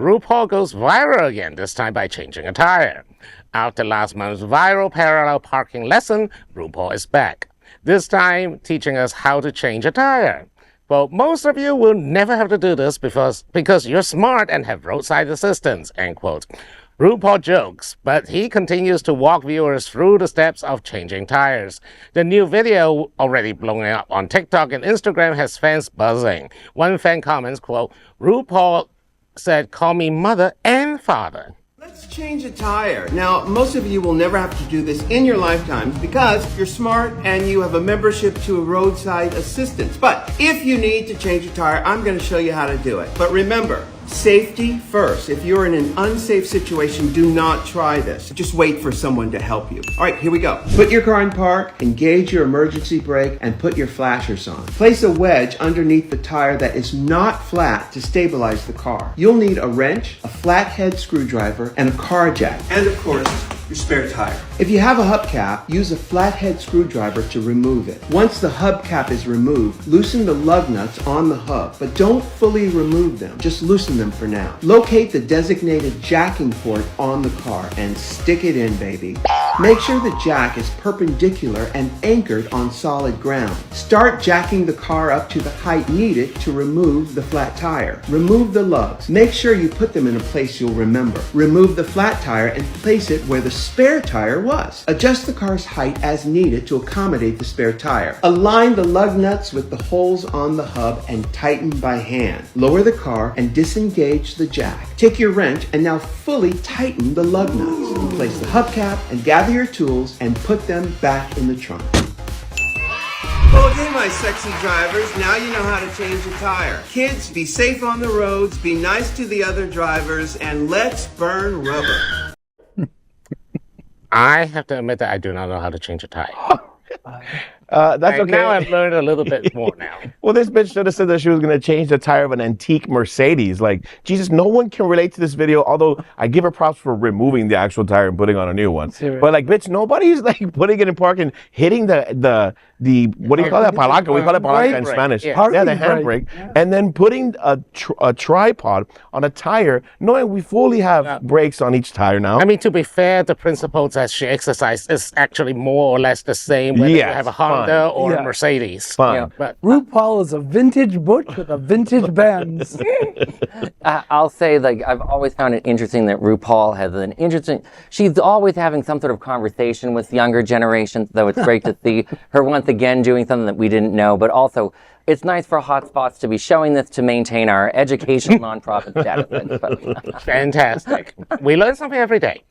RuPaul goes viral again, this time by changing a tire. After last month's viral parallel parking lesson, RuPaul is back. This time teaching us how to change a tire. Well, most of you will never have to do this because you're smart and have roadside assistance, end quote. RuPaul jokes, but he continues to walk viewers through the steps of changing tires. The new video, already blowing up on TikTok and Instagram, has fans buzzing. One fan comments, quote, RuPaul said, call me mother and father. Let's change a tire. Now, most of you will never have to do this in your lifetimes because you're smart and you have a membership to a roadside assistance. But if you need to change a tire, I'm going to show you how to do it. But remember, safety first. If you're in an unsafe situation, do not try this. Just wait for someone to help you. All right, here we go. Put your car in park, engage your emergency brake, and put your flashers on. Place a wedge underneath the tire that is not flat to stabilize the car. You'll need a wrench, a flathead screwdriver, and a car jack. And of course, your spare tire. If you have a hubcap, use a flathead screwdriver to remove it. Once the hubcap is removed, loosen the lug nuts on the hub, but don't fully remove them. Just loosen them for now. Locate the designated jacking port on the car and stick it in, baby. Make sure the jack is perpendicular and anchored on solid ground. Start jacking the car up to the height needed to remove the flat tire. Remove the lugs. Make sure you put them in a place you'll remember. Remove the flat tire and place it where the spare tire was. Adjust the car's height as needed to accommodate the spare tire. Align the lug nuts with the holes on the hub and tighten by hand. Lower the car and disengage the jack. Take your wrench and now fully tighten the lug nuts. Replace the hubcap and gather your tools and put them back in the trunk. Okay, my sexy drivers, now you know how to change a tire. Kids, be safe on the roads, be nice to the other drivers, and let's burn rubber. I have to admit that I do not know how to change a tire. That's okay. Now I've learned a little bit more now. Well, this bitch should have said that she was going to change the tire of an antique Mercedes. Like, Jesus, no one can relate to this video, although I give her props for removing the actual tire and putting on a new one. But like, bitch, nobody's like putting it in park and hitting the what do you call that? Palanca. We call it palanca in Spanish. Yeah, the handbrake. Yeah. And then putting a tripod on a tire, knowing we fully have brakes on each tire now. I mean, to be fair, the principles that she exercised is actually more or less the same whether you have a Honda or a Mercedes. Fine. But RuPaul is a vintage Butch with a vintage Benz. I'll say, like, I've always found it interesting that RuPaul has an interesting, she's always having some sort of conversation with younger generations, though it's great to see her once again doing something that we didn't know, but also it's nice for Hotspots to be showing this to maintain our educational nonprofit status. Fantastic. We learn something every day.